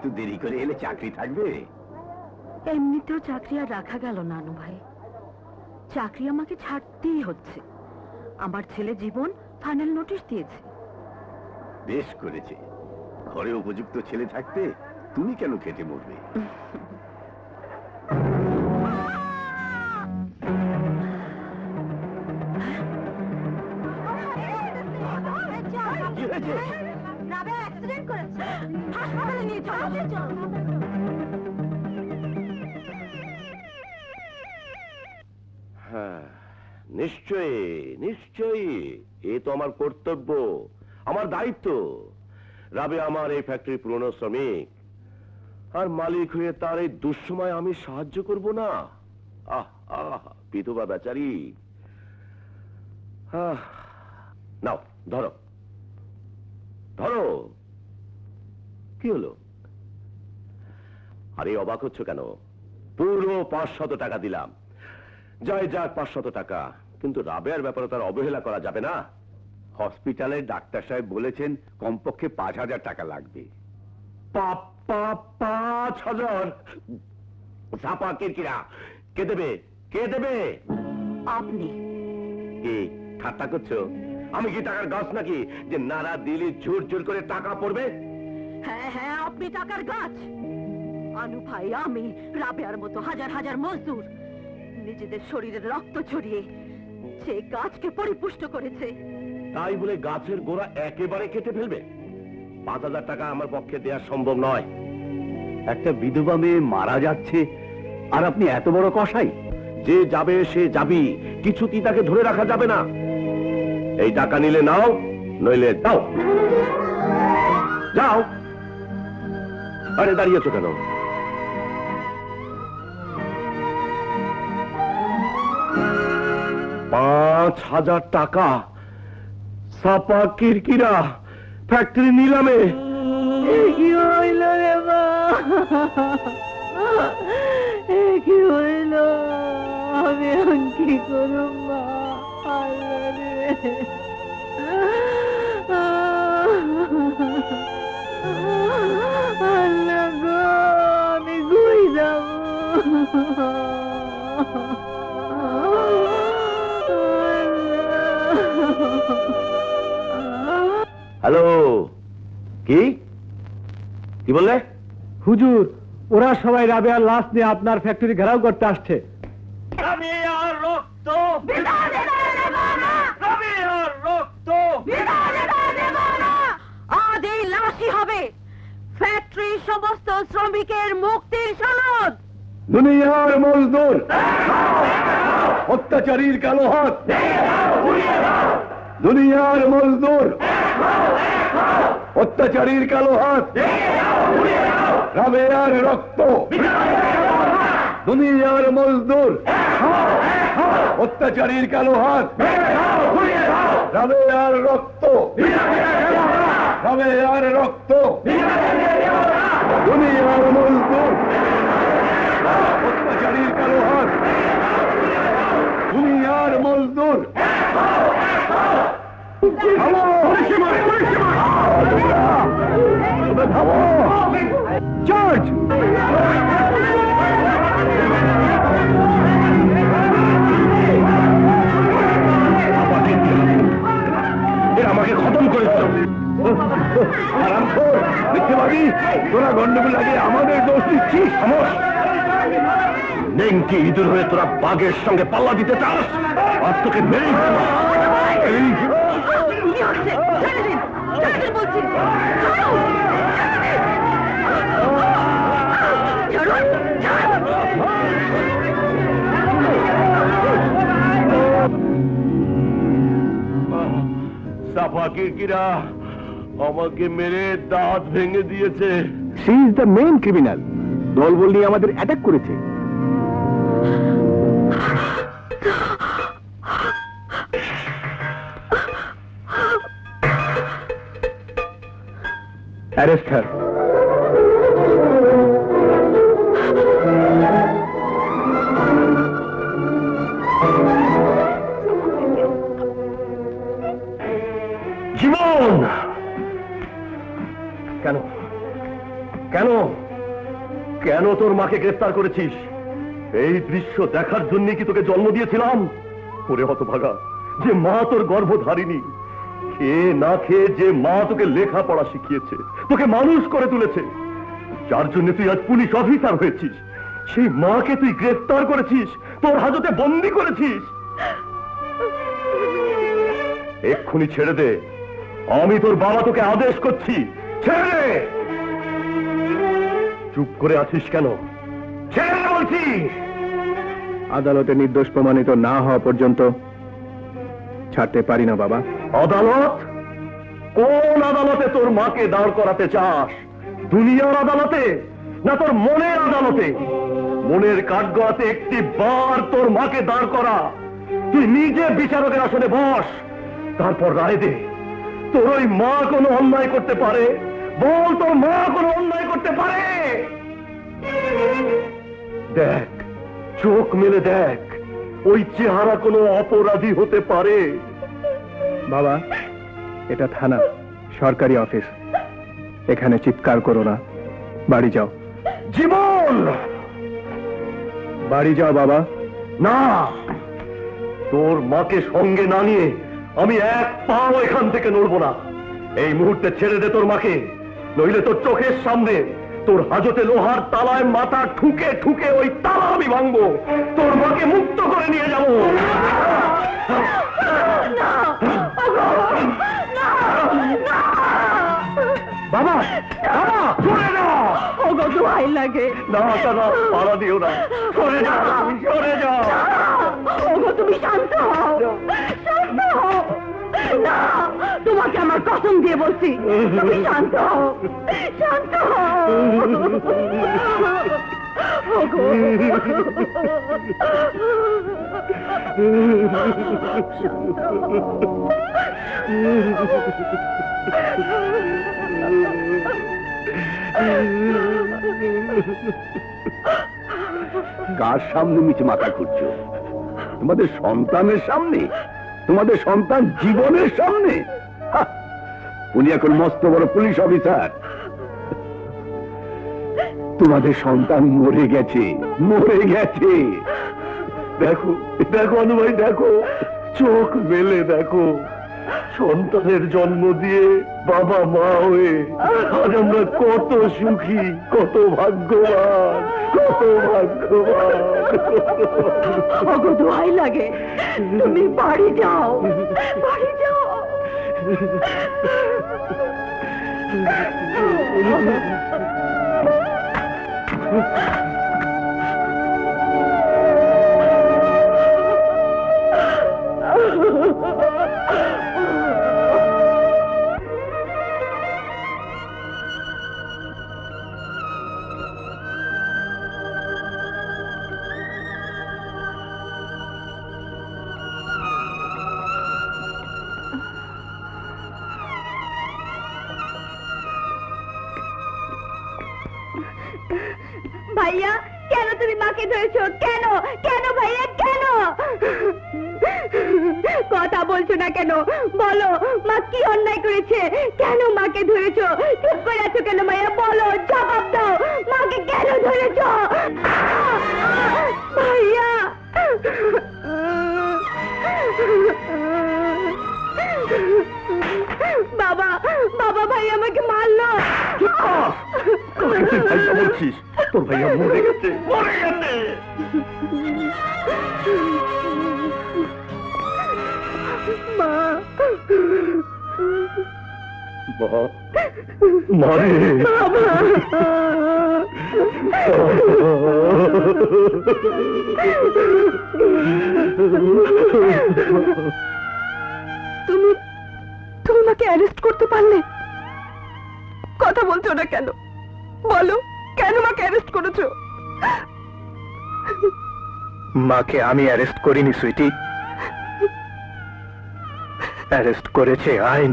এত দেরি করে এলে চাকরি থাকবে? এমনিতেও চাকরি আর রাখা গেল না আনু ভাই, চাকরি আমাকে ছাড়তেই হচ্ছে। আমার ছেলে জীবন ফাইনাল নোটিশ দিয়েছে। বেশ করেছে, ঘরে উপযুক্ত ছেলে থাকতে তুমি কেন খেটে মরবে? কি হয়েছে? রাবেয়া অ্যাক্সিডেন্ট করেছে, হাসপাতালে নিয়ে চলো। হ্যাঁ, নিশ্চয়ই নিশ্চয়ই, এ তো আমার কর্তব্য, আমার দায়িত্ব। রাবেয়া আমার এই ফ্যাক্টরি পুরনো শ্রমিক, আর মালিক হয়ে তার এই দুঃসময় আমি সাহায্য করব না? আহ আহ, বিধবা বেচারি। নাও ধরো ধরো। কি হলো? আরে অবাক হচ্ছ কেন? পুরো 500 টাকা দিলাম। যাই যাক 500 টাকা, কিন্তু রাবেয়ার ব্যাপারে তার অবহেলা করা যাবে না। হসপিটালের ডাক্তার সাহেব বলেছেন কমপক্ষে 5,000 টাকা লাগবে। 5,000? ছাপা কিরকিরা, কে দেবে? কে দেবে? আপনি। কি ঠাট্টা করছো? আমি কি টাকার গাছ নাকি যে নাড়া দিলে ঝুর ঝুর করে টাকা পড়বে? হ্যাঁ হ্যাঁ, আপনি টাকার গাছ। আনু ভাই, আমি রাবেয়ার মতো হাজার হাজার মজদুর নিজেদের শরীরের রক্ত ছড়িয়ে সে গাছকে পরিপুষ্ট করেছে। তাই বলে গাছের গোড়া একেবারে কেটে ফেলবে? 5,000 টাকা আমার পক্ষে দেওয়া সম্ভব নয়। একটা বিধবা মেয়ে মারা যাচ্ছে আর আপনি এত বড় কসাই? যে যাবে সে যাবি, কিছুতেই তাকে ধরে রাখা যাবে না। এই টাকা নিলে নাও, নইলে দাও। যাও। আরে দাঁড়িয়েছো কেন? $5,000 ছাপা কিরকিরা, ফ্যাক্টরি নিলামে। কি হইল রে মা, কি হইল? আমি এখন কি করব মা? আল্লাহ রে, আল্লাহ গো, আমি কই যাব? হ্যালো, কি কি বললে? হুজুর, ওরা সবাই রাবেয়ার লাশ নিয়ে আপনার ফ্যাক্টরি ঘেরাও করতে আসছে। রাবেয়ার রক্ত, রাবেয়ার রক্ত। আজ এই লাশই হবে ফ্যাক্টরির সমস্ত শ্রমিকের মুক্তির সনদ। দুনিয়ার মজদুর, অত্যাচারীর কালো হাত, দুনিয়ার মজদুর, অত্যাচারীর কালো হাত, রাবেয়ার রক্ত, দুনিয়ার মজদুর, অত্যাচারীর কালো হাত, রাবেয়ার রক্ত, রাবেয়ার রক্ত, দুনিয়ার মজদুর, অত্যাচারীর কালো হাত, দুনিয়ার মজদুর। জর্জ, আমাকে খতম করেছিল। মিথ্যেবাদী, তোরা গন্ডগোল লাগে আমাদের দোষ দিচ্ছিস। নেংটি ইঁদুর হয়ে তোরা বাঘের সঙ্গে পাল্লা দিতে চাস? আজ তোকে মেরেই ফেলবো। কি হচ্ছে? ছেড়ে দিন, ছেড়ে দিন বলছি। সাফা কিরকিরা আমাকে মেরে দাঁত ভেঙে দিয়েছে। She is the main criminal. দলবল নিয়ে আমাদের অ্যাটাক করেছে। অ্যারেস্ট হার। জীবন কেন কেন কেন তোর মাকে গ্রেফতার করেছিস? এই দৃশ্য দেখার জন্য কি তোকে জন্ম দিয়েছিলাম? ওরে হতভাগা, যে মা তোর গর্ভধারিণী, খেয়ে না খেয়ে যে মা তোকে লেখাপড়া শিখিয়েছে, তোকে মানুষ করে তুলেছে, যার জন্য তুই আজ পুলিশ অফিসার হয়েছিস, সেই মাকে তুই গ্রেফতার করেছিস, তোর হাজতে বন্দি করেছিস। এক্ষুনি ছেড়ে দে, আমি তোর বাবা তোকে আদেশ করছি, ছেড়ে দে। চুপ করে আছিস কেন? ছেড়ে দে বলছি। আদালতে নির্দোষ প্রমাণিত না হওয়া পর্যন্ত ছাড়তে পারি না বাবা। আদালত? কোন আদালতে তোর মাকে দাঁড় করাতে চাস? দুনিয়ার আদালতে না তোর মনের আদালতে? মনের কাঠগড়াতে একটি বার তোর মাকে দাঁড় করা, তুই নিজে বিচারকের আসনে বস, তারপর রায় দে। তোর ওই মা কোনো অন্যায় করতে পারে? বল, তোর মা কোনো অন্যায় করতে পারে? দেখ, চোখ মেলে দেখ, ওই চেহারা কোনো অপরাধী হতে পারে? বাবা, এটা থানা, সরকারি অফিস, এখানে চিৎকার করো না, বাড়ি যাও। জীবন, বাড়ি যাও বাবা। না, তোর মাকে সঙ্গে না নিয়ে আমি এক পাও এখান থেকে নড়বো না। এই মুহূর্তে ছেড়ে দে তোর মাকে, নইলে তোর চোখের সামনে তোর হাজতে লোহার তালায় মাথা ঠুকে ঠুকে ওই তালা আমি ভাঙবো, তোর মাকে মুক্ত করে নিয়ে যাবো। বাবা, বাবা, সরে না। ওগো দোহাই লাগে, না দাদা, পাড়া দিও না, সরে যা, সরে যা। ওগো তুমি শান্ত হও, শান্ত হও। না, তোমাকে আমার কসম দিয়ে বলছি, তুমি শান্ত হও, শান্ত হও। ওগো শান্ত কার সামনে মিছে মাথা ঘুরছো? তোমাদের সন্তানের সামনে, তোমাদের সন্তান জীবনের সামনে। হা! উনি এখন মস্ত বড় পুলিশ অফিসার। তোমাদের সন্তান মরে গেছে, মরে গেছে। দেখো, দেখো অনু ভাই, দেখো, চোখ মেলে দেখো, সন্তানের জন্ম দিয়ে বাবা মা হয়ে আজ আমরা কত সুখী, কত ভাগ্যবান, কত ভাগ্যবান। ওগো দোহাই লাগে, তুমি বাড়ি যাও, বাড়ি যাও। ভাইয়া, কেন তুমি মাকে ধরেছো? কেন, কেন ভাইয়া, কেন? কথা বলছো না কেন? বলো, মা কি অন্যায় করেছে? কেন মাকে ধরেছো? চুপ করে আছো কেন ভাইয়া? বলো, জবাব দাও, মাকে কেন ধরেছো? ভাইয়া, বাবা, বাবা, ভাই আমাকে মারলো। তুই ভাইয়া বলছিস? তোর ভাইয়া মরে গেছে, মরে গেছে। মা, মারে তুমি তুমি মাকে অ্যারেস্ট করতে পারলে? কথা বলছো না কেন? বলো, কেন মাকে অ্যারেস্ট করেছো? মাকে আমি অ্যারেস্ট করিনি সুইটি, অ্যারেস্ট করেছে আইন।